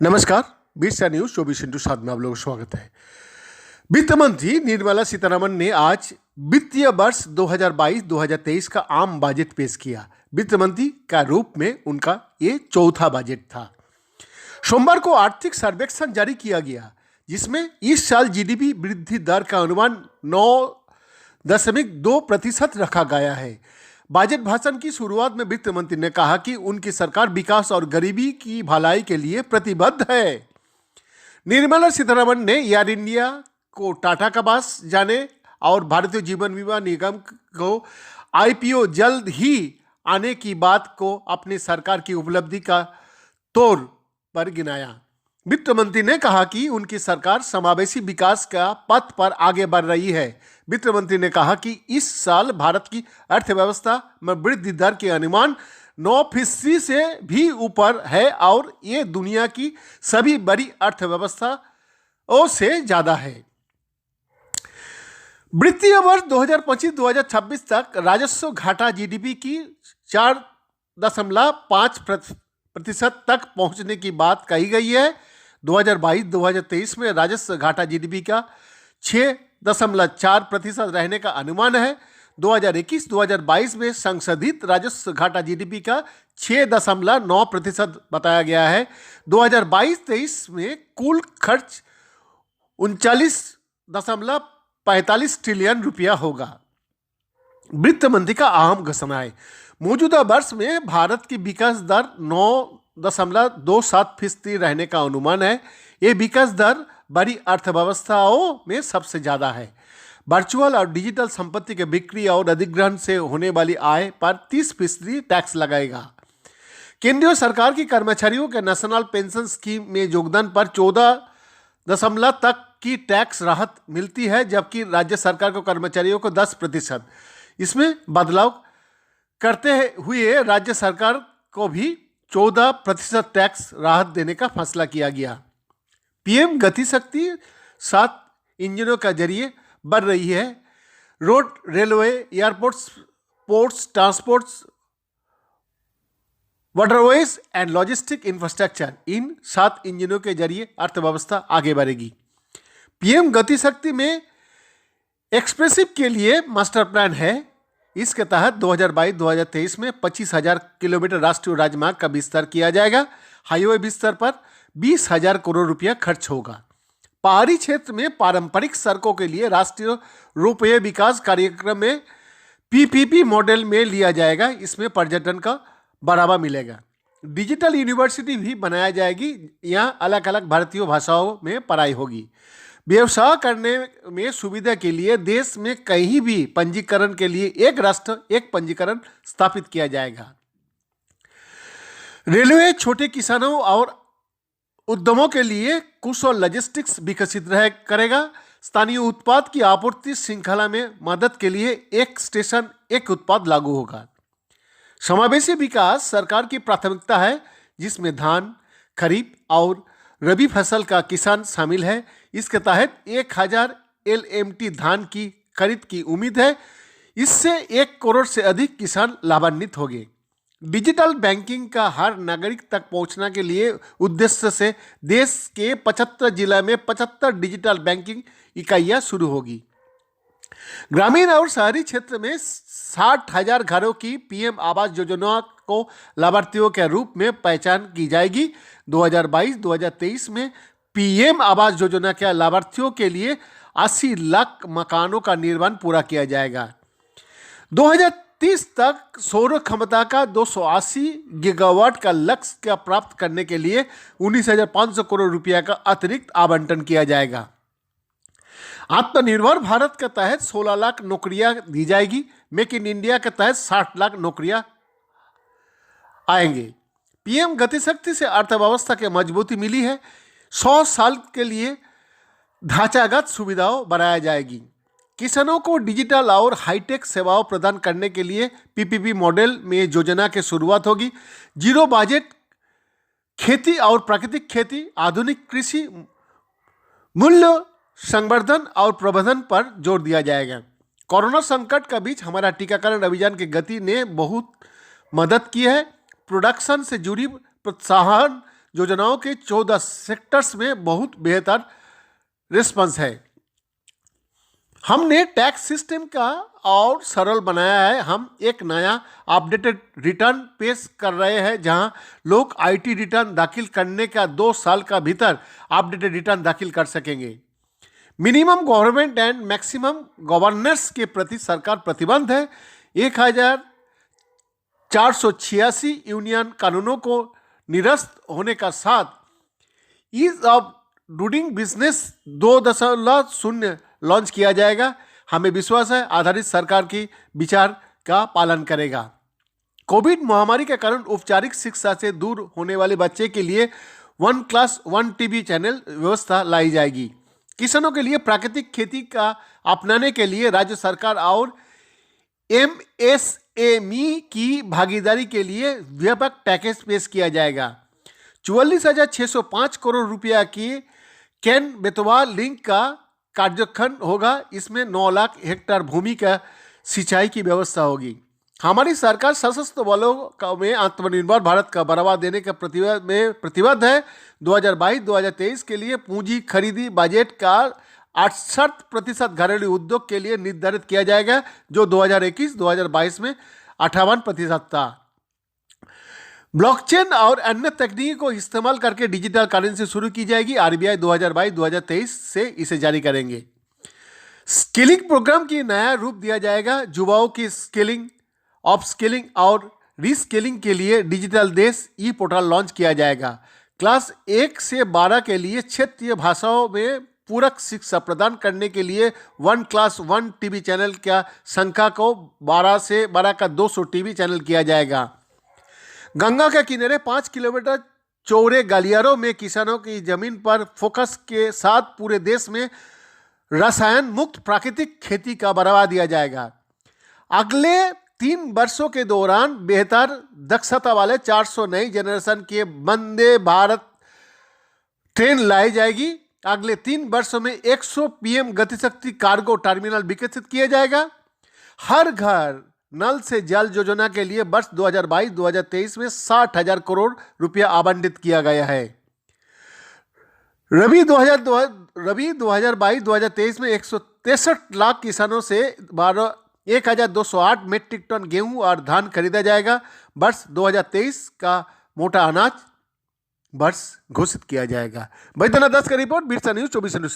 नमस्कार। बीसा न्यूज 24/7 में आप लोगों का स्वागत है। वित्त मंत्री निर्मला सीतारमण ने आज वित्तीय वर्ष 2022-2023 का आम बजट पेश किया। वित्त मंत्री का रूप में उनका ये चौथा बजट था। सोमवार को आर्थिक सर्वेक्षण जारी किया गया, जिसमें इस साल जीडीपी वृद्धि दर का अनुमान 9.2% रखा गया है। बजट भाषण की शुरुआत में वित्त मंत्री ने कहा कि उनकी सरकार विकास और गरीबी की भलाई के लिए प्रतिबद्ध है। निर्मला सीतारमण ने एयर इंडिया को टाटा का पास जाने और भारतीय जीवन बीमा निगम को आईपीओ जल्द ही आने की बात को अपनी सरकार की उपलब्धि का तौर पर गिनाया। वित्त मंत्री ने कहा कि उनकी सरकार समावेशी विकास का पथ पर आगे बढ़ रही है। वित्त मंत्री ने कहा कि इस साल भारत की अर्थव्यवस्था में वृद्धि दर के अनुमान 9% से भी ऊपर है और ये दुनिया की सभी बड़ी अर्थव्यवस्थाओं से ज़्यादा है। वित्तीय वर्ष 2025-2026 तक राजस्व घाटा जीडीपी की 4.5% तक पहुंचने की बात कही गई है। 2022-2023 में राजस्व घाटा जीडीपी का 6.4% रहने का अनुमान है। 2021-2022 में संशोधित राजस्व घाटा जीडीपी का 6.9% बताया गया है। 2022-23 में कुल खर्च 39.45 ट्रिलियन रुपया होगा। वित्त मंत्री का अहम घोषणा है। मौजूदा वर्ष में भारत की विकास दर 9.27% रहने का अनुमान है। ये विकास दर बड़ी अर्थव्यवस्थाओं में सबसे ज़्यादा है। वर्चुअल और डिजिटल संपत्ति के बिक्री और अधिग्रहण से होने वाली आय पर 30% टैक्स लगाएगा। केंद्रीय सरकार की कर्मचारियों के नेशनल पेंशन स्कीम में योगदान पर 14% तक की टैक्स राहत मिलती है, जबकि राज्य सरकार को कर्मचारियों को 10%। इसमें बदलाव करते हुए राज्य सरकार को भी 14% टैक्स राहत देने का फैसला किया गया। पीएम गति शक्ति 7 इंजनों का जरिए बढ़ रही है। Road, railway, airports, ports, transports, waterways and logistic infrastructure, इन 7 इंजनों के जरिए अर्थव्यवस्था आगे बढ़ेगी। पीएम गति शक्ति में एक्सप्रेसिव के लिए मास्टर प्लान है। इसके तहत 2022-2023 में 25,000 किलोमीटर राष्ट्रीय राजमार्ग का विस्तार किया जाएगा। हाईवे विस्तार पर 20,000 करोड़ रुपया खर्च होगा। पहाड़ी क्षेत्र में पारंपरिक सड़कों के लिए राष्ट्रीय रोपवे विकास कार्यक्रम में पीपीपी मॉडल में लिया जाएगा। इसमें पर्यटन का बढ़ावा मिलेगा। डिजिटल यूनिवर्सिटी भी बनाया जाएगी। यहाँ अलग अलग भारतीय भाषाओं में पढ़ाई होगी। व्यवसाय करने में सुविधा के लिए देश में कहीं भी पंजीकरण के लिए एक राष्ट्र एक पंजीकरण स्थापित किया जाएगा। रेलवे छोटे किसानों और उद्यमों के लिए कुशल लॉजिस्टिक्स विकसित करेगा। स्थानीय उत्पाद की आपूर्ति श्रृंखला में मदद के लिए एक स्टेशन एक उत्पाद लागू होगा। समावेशी विकास सरकार की प्राथमिकता है, जिसमें धान, खरीफ और रबी फसल का किसान शामिल है। इसके तहत 1000 LMT धान की खरीद की उम्मीद है। इससे 1 करोड़ से अधिक किसान लाभान्वित होंगे। डिजिटल बैंकिंग का हर नागरिक तक पहुंचने के लिए उद्देश्य से देश के 75 जिला में 75 डिजिटल बैंकिंग इकाइयां शुरू होगी। ग्रामीण और शहरी क्षेत्र में 60,000 घरों की पीएम आवास योजना को लाभार्थियों के रूप में पहचान की जाएगी। 2022-2023 में पीएम आवास योजना के लाभार्थियों के लिए 80 लाख मकानों का निर्माण पूरा किया जाएगा। 2030 तक सौर क्षमता का 280 गीगावाट का लक्ष्य प्राप्त करने के लिए 19,500 करोड़ रुपया का अतिरिक्त आवंटन किया जाएगा। आत्मनिर्भर भारत के तहत 16 लाख नौकरियां दी जाएगी। मेक इन इंडिया के तहत 60 लाख नौकरियां आएंगे। पीएम गति शक्ति से अर्थव्यवस्था के मजबूती मिली है। 100 साल के लिए ढांचागत सुविधाओं बढ़ाया जाएगी। किसानों को डिजिटल और हाईटेक सेवाओं प्रदान करने के लिए पीपीपी मॉडल में योजना की शुरुआत होगी। जीरो बजट खेती और प्राकृतिक खेती, आधुनिक कृषि, मूल्य संवर्धन और प्रबंधन पर जोर दिया जाएगा। कोरोना संकट के बीच हमारा टीकाकरण अभियान की गति ने बहुत मदद की है। प्रोडक्शन से जुड़ी प्रोत्साहन योजनाओं के 14 सेक्टर्स में बहुत बेहतर रिस्पॉन्स है। हमने टैक्स सिस्टम का और सरल बनाया है। हम एक नया अपडेटेड रिटर्न पेश कर रहे हैं जहां लोग आईटी रिटर्न दाखिल करने का 2 साल का भीतर अपडेटेड रिटर्न दाखिल कर सकेंगे। Minimum government and maximum governance के प्रति सरकार प्रतिबद्ध है। 1486 यूनियन कानूनों को निरस्त होने का साथ ease of doing business 2.0 launch किया जाएगा। हमें विश्वास है आधारित सरकार की विचार का पालन करेगा। कोविड महामारी के कारण औपचारिक शिक्षा से दूर होने वाले बच्चे के लिए 1 क्लास 1 टीवी चैनल व्यवस्था लाई जाएगी। किसानों के लिए प्राकृतिक खेती का अपनाने के लिए राज्य सरकार और एमएसएमई की भागीदारी के लिए व्यापक पैकेज पेश किया जाएगा। 44,605 करोड़ रुपया की कैन बेतवा लिंक का कार्यखंड होगा। इसमें 9 लाख हेक्टेयर भूमि का सिंचाई की व्यवस्था होगी। हमारी सरकार सशस्त्र बलों में आत्मनिर्भर भारत का बढ़ावा देने के प्रतिबद्ध है। 2022-2023 के लिए पूंजी खरीदी बजट का 68% घरेलू उद्योग के लिए निर्धारित किया जाएगा, जो 2021-2022 में 58% था। ब्लॉकचेन और अन्य तकनीक को इस्तेमाल करके डिजिटल करेंसी शुरू की जाएगी। आरबीआई 2022-2023 से इसे जारी करेंगे। स्किलिंग प्रोग्राम की नया रूप दिया जाएगा। युवाओं की स्किलिंग, अपस्किलिंग और रीस्किलिंग के लिए डिजिटल देश ई पोर्टल लॉन्च किया जाएगा। क्लास 1 से 12 के लिए क्षेत्रीय भाषाओं में पूरक शिक्षा प्रदान करने के लिए 1 क्लास 1 टीवी चैनल का संख्या को 12 का 200 टीवी चैनल किया जाएगा। गंगा के किनारे 5 किलोमीटर चौड़े गलियारों में किसानों की जमीन पर फोकस के साथ पूरे देश में रसायन मुक्त प्राकृतिक खेती का बढ़ावा दिया जाएगा। अगले 3 वर्षों के दौरान बेहतर दक्षता वाले 400 नई जनरेशन के वंदे भारत ट्रेन लाई जाएगी। अगले 3 वर्षों में 100 पीएम गतिशक्ति कार्गो टर्मिनल विकसित किया जाएगा। हर घर नल से जल योजना के लिए वर्ष 2022-2023 में 60,000 करोड़ रुपया आवंटित किया गया है। रबी 2022-2023 में 163 लाख किसानों से 1,208 मीट्रिक टन गेहूं और धान खरीदा जाएगा। वर्ष 2023 का मोटा अनाज वर्ष घोषित किया जाएगा। बैद्यनाथ दास का रिपोर्ट, बिरसा न्यूज 24 अनुसार।